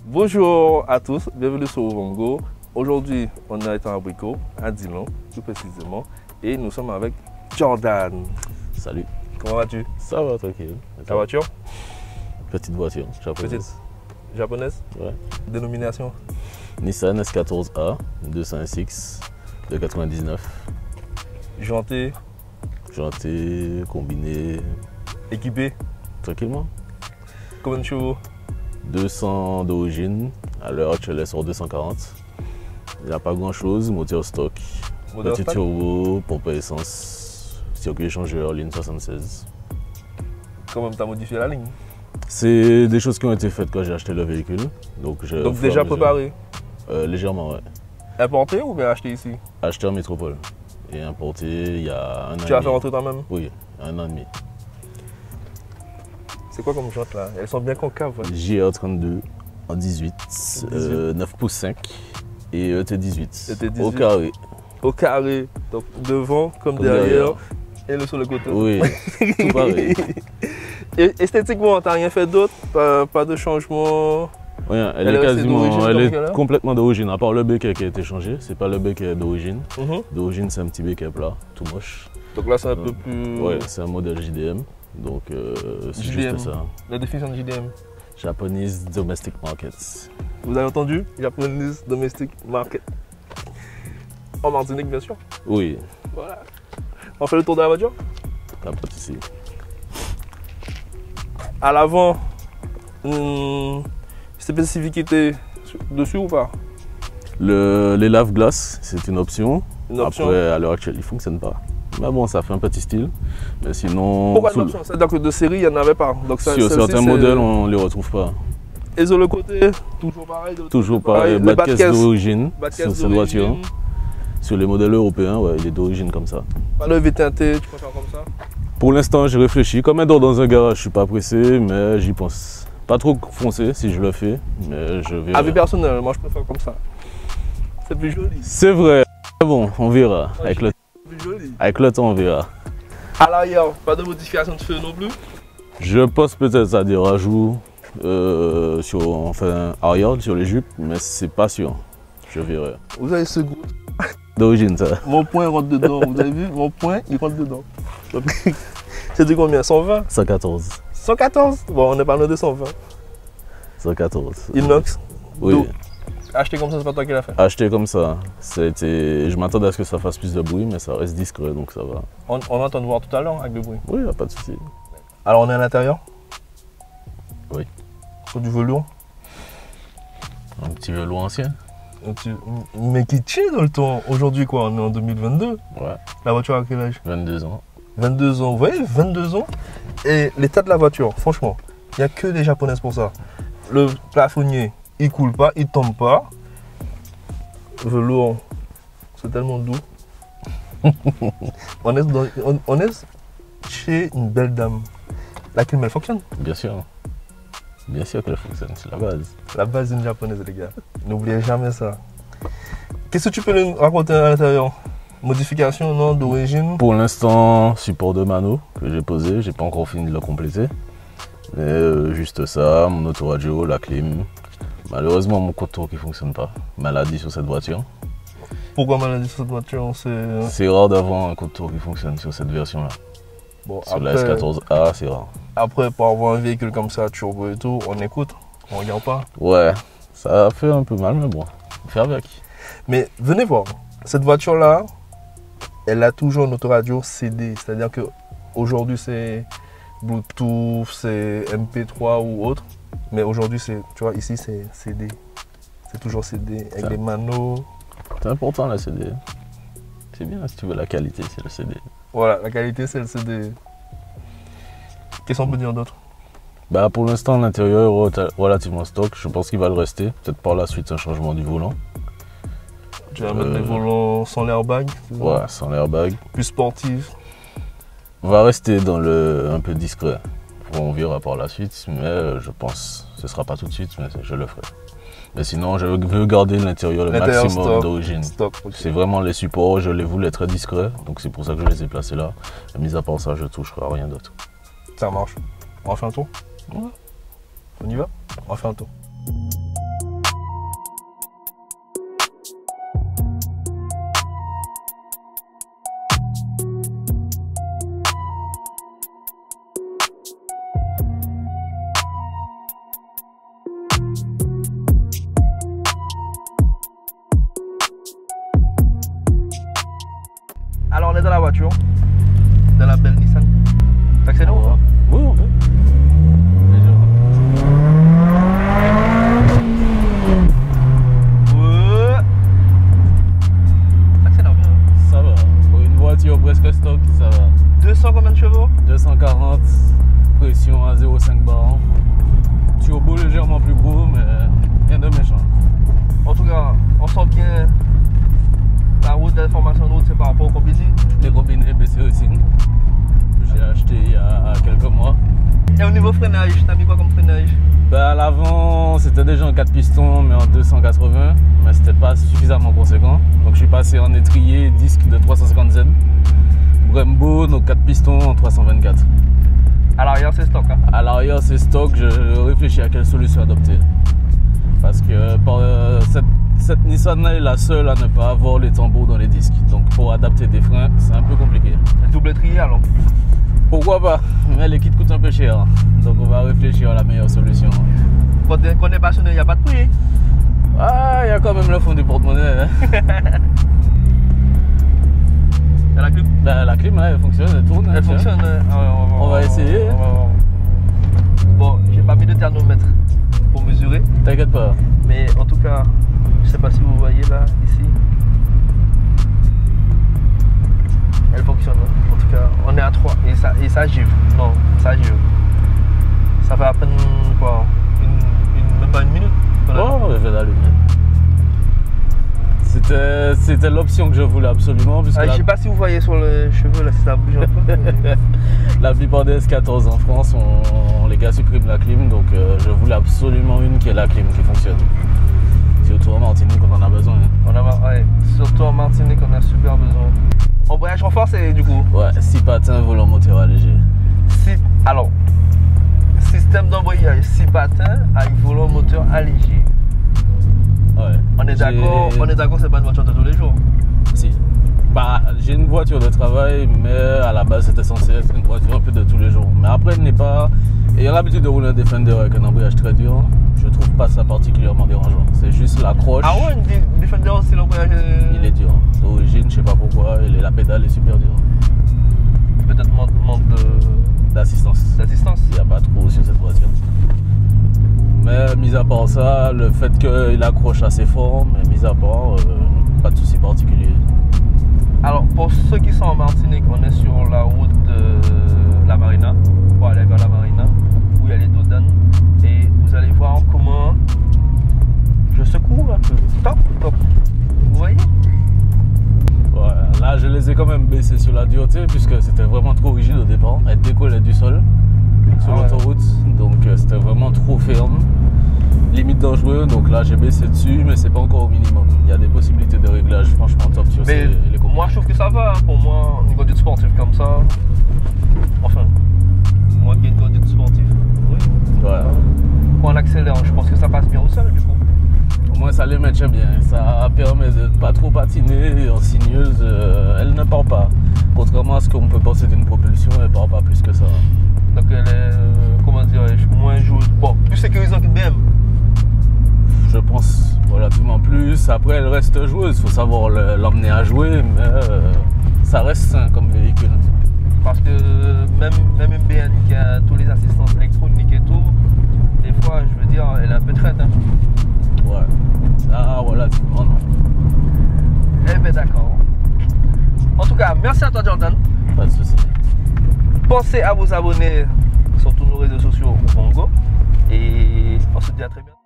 Bonjour à tous, bienvenue sur Ovongo. Aujourd'hui, on est à Abricot, à Dillon, plus précisément, et nous sommes avec Jordan. Salut. Comment vas-tu? Ça va, tranquille. Ta voiture? Petite voiture, japonaise. Petite japonaise? Ouais. Dénomination? Nissan S14A 206 de 99. Janté? Janté, combiné, Équipé? tranquillement. Combien de chevaux? 200 d'origine, à l'heure actuelle elle est sur 240. Il n'y a pas grand chose, moteur stock. Moteur Petit stock? turbo, pompe à essence, circuit échangeur, ligne 76. Quand même, tu as modifié la ligne. C'est des choses qui ont été faites quand j'ai acheté le véhicule. Donc Déjà préparé? Légèrement, ouais. Importé ou bien acheté ici? Acheté en métropole et importé il y a un an. Tu as fait rentrer toi-même? Oui, un an et demi. C'est quoi comme jantes là? Elles sont bien concaves. Ouais. JR32 en 18, 9 pouces 5 et ET18. ET18. Au carré. Au carré, donc devant comme derrière et le sur le côté. Oui, tout pareil. Et esthétiquement, t'as rien fait d'autre? Pas de changement? Oui, elle est complètement d'origine, à part le béquet qui a été changé. C'est pas le béquet d'origine. D'origine, c'est un petit béquet plat, tout moche. Donc là, c'est un peu plus... Oui, c'est un modèle JDM. Donc c'est juste ça. La définition de JDM? Japanese Domestic Market. Vous avez entendu? Japanese Domestic Market. En Martinique, bien sûr. Oui. Voilà. On fait le tour de la voiture? Pas de ici. À l'avant, spécificité dessus ou pas? Les lave-glaces, c'est une option. Après, à l'heure actuelle, il ne fonctionne pas. Mais bon, ça fait un petit style. Mais sinon. Pourquoi une option? C'est-à-dire que de série, il n'y en avait pas. Donc ça, sur certains modèles, on ne les retrouve pas. Et sur le côté, toujours pareil? Toujours pareil. Bas de caisse d'origine sur cette voiture. Sur les modèles européens, ouais, il est d'origine comme ça. Pas de V-teinté, tu peux faire comme ça? Pour l'instant, j'ai réfléchi. Comme elle dort dans un garage, je ne suis pas pressé, mais j'y pense. Pas trop foncé si je le fais, mais je verrai. Avis personnel, moi je préfère comme ça. C'est plus joli. C'est vrai. Bon, on verra. Joli. Avec le temps, on verra. À l'arrière, pas de modification de feu non plus? Je pense peut-être à des rajouts arrière, sur les jupes, mais c'est pas sûr. Je verrai. Vous avez ce goût. D'origine, ça. Mon poing rentre dedans, vous avez vu? Mon poing, il rentre dedans. C'est de combien? 120? 114. 114? Bon, on n'est pas loin de 120. 114. Inox? Oui. Donc, acheté comme ça, c'est pas toi qui l'as fait? Acheté comme ça. Je m'attendais à ce que ça fasse plus de bruit, mais ça reste discret, donc ça va. On entend voir tout à l'heure avec le bruit. Oui, y a pas de souci. Alors, on est à l'intérieur? Oui. Sur du velours? Un petit velours ancien. Mais qui tient dans le temps. Aujourd'hui, quoi, on est en 2022. Ouais. La voiture a quel âge? 22 ans. 22 ans, vous voyez, 22 ans. Et l'état de la voiture, franchement, il n'y a que des japonaises pour ça. Le plafonnier, il coule pas, il tombe pas. Velours, c'est tellement doux. on est chez une belle dame. La clim, elle fonctionne? Bien sûr. Bien sûr qu'elle fonctionne, c'est la base. La base d'une japonaise, les gars. N'oubliez jamais ça. Qu'est-ce que tu peux nous raconter à l'intérieur? Modification, non, d'origine? Pour l'instant, support de mano que j'ai posé, j'ai pas encore fini de le compléter. Mais juste ça, mon autoradio, la clim. Malheureusement, mon contour qui fonctionne pas. Maladie sur cette voiture. Pourquoi maladie sur cette voiture? C'est rare d'avoir un contour qui fonctionne sur cette version-là. Bon, sur la S14A, c'est rare. Après, pour avoir un véhicule comme ça, turbo et tout, on écoute, on regarde pas. Ouais, ça fait un peu mal, mais bon, on fait avec. Mais venez voir, cette voiture-là, elle a toujours une autoradio CD. C'est-à-dire qu'aujourd'hui, c'est Bluetooth, c'est MP3 ou autre. Mais aujourd'hui, tu vois, ici, c'est CD. C'est toujours CD, avec des manos. C'est important, la CD. C'est bien, si tu veux la qualité, c'est le CD. Voilà, la qualité, c'est le CD. Qu'est-ce qu'on peut dire d'autre? Bah, pour l'instant, l'intérieur est relativement stock. Je pense qu'il va le rester. Peut-être par la suite, un changement du volant. Tu vas mettre des volants sans l'airbag? Ouais, sans l'airbag. Plus sportif? On va rester dans le un peu discret. On verra par la suite, mais je pense que ce ne sera pas tout de suite, mais je le ferai. Mais sinon, je veux garder l'intérieur le maximum d'origine. Okay. C'est vraiment les supports, je les voulais très discrets, donc c'est pour ça que je les ai placés là. Et mis à part ça, je ne toucherai à rien d'autre. Ça marche. On va faire un tour? Ouais. On y va? On va faire un tour. dans la voiture, dans la belle Nissan. T'accélères ou pas? Oui, on peut. T'accélères bien. Ça va. Pour une voiture presque stock, ça va. 200 combien de chevaux? 240, pression à 0,5 bar. Turbo légèrement plus gros, mais rien de méchant. En tout cas, on sent bien la route d'information de route, c'est par rapport au combiné. Les combinés BC aussi. J'ai acheté il y a quelques mois. Et au niveau freinage, t'as mis quoi comme freinage? À l'avant, c'était déjà en 4 pistons, mais en 280, mais c'était pas suffisamment conséquent. Donc je suis passé en étrier disque de 350Z. Brembo, donc 4 pistons en 324. À l'arrière, c'est stock. Hein? À l'arrière, c'est stock. Je réfléchis à quelle solution adopter. Parce que cette Nissan-là est la seule à ne pas avoir les tambours dans les disques. Donc pour adapter des freins, c'est un peu compliqué. Un double étrier alors? Pourquoi pas? Mais les kits coûtent un peu cher. Donc on va réfléchir à la meilleure solution. Quand on est passionné, il n'y a pas de prix? Ah, il y a quand même le fond du porte-monnaie. Hein. Et la clim? La clim, elle fonctionne, elle tourne. Elle fonctionne. On va essayer. Bon, j'ai pas mis de thermomètre pour mesurer. T'inquiète pas. Mais en tout cas, je sais pas si vous voyez là, ici. Elle fonctionne. Hein. En tout cas, on est à 3 et ça givre. Non, ça givre. Ça fait à peine quoi? Même pas une minute. Voilà. Oh, je vais l'allumer. C'était l'option que je voulais absolument. Je sais pas si vous voyez sur les cheveux là, si ça bouge un peu. Mais... La plupart des S14 en France, les gars suppriment la clim, donc je voulais absolument une qui est la clim, qui fonctionne. Surtout en Martinique, on en a besoin. Hein. Ouais, surtout en Martinique, on a super besoin. Embrayage renforcé du coup? Ouais, 6 patins, volant moteur allégé. Alors, système d'embrayage 6 patins avec volant moteur allégé. Ouais. On est d'accord, c'est pas une voiture de tous les jours. Si. Bah, j'ai une voiture de travail, mais à la base c'était censé être une voiture un peu de tous les jours. Mais après, elle n'est pas. Ayant l'habitude de rouler un Defender avec un embrayage très dur, je trouve pas ça particulièrement dérangeant. C'est juste l'accroche. Ah ouais, une Defender aussi, l'embrayage. Il est dur. D'origine, je sais pas pourquoi, la pédale est super dure. Peut-être manque d'assistance. Il n'y a pas trop sur cette voiture. Mais mis à part ça, le fait qu'il accroche assez fort, mais mis à part, pas de souci particulier. Alors pour ceux qui sont en Martinique, on est sur la route de la Marina, pour aller vers la Marina, où il y a les dodanes. Et vous allez voir comment je secoue un peu. Top. Vous voyez? Ouais, là je les ai quand même baissés sur la dureté, puisque c'était vraiment trop rigide au départ. Elle décollait du sol sur l'autoroute, donc c'était vraiment trop ferme, limite dangereux. Donc là j'ai baissé dessus, mais c'est pas encore au minimum. Il y a des possibilités de réglage franchement top sur les moi je trouve que ça va. Pour moi, une conduite sportive comme ça, enfin, moi qui ai une conduite sportive, oui. Ouais. Quand on accélère, je pense que ça passe bien au sol du coup. Au moins ça les maintient bien, ça permet de ne pas trop patiner. En sinueuse, elle ne part pas. Contrairement à ce qu'on peut penser d'une propulsion, elle ne part pas plus que ça. Donc elle est, comment dirais-je, moins joueuse. Bon, plus sécurisante qu'une BM. Je pense relativement plus. Après, elle reste joueuse, il faut savoir l'emmener à jouer, mais ça reste sain comme véhicule. Parce que même une BM qui a tous les assistances électroniques et tout, des fois, je veux dire, elle est un peu traite. Hein. Ouais. Ah, relativement, non. Eh ben d'accord. En tout cas, merci à toi, Jordan. Pas de souci. Pensez à vous abonner sur tous nos réseaux sociaux ou Bongo. Et on se dit à très bientôt.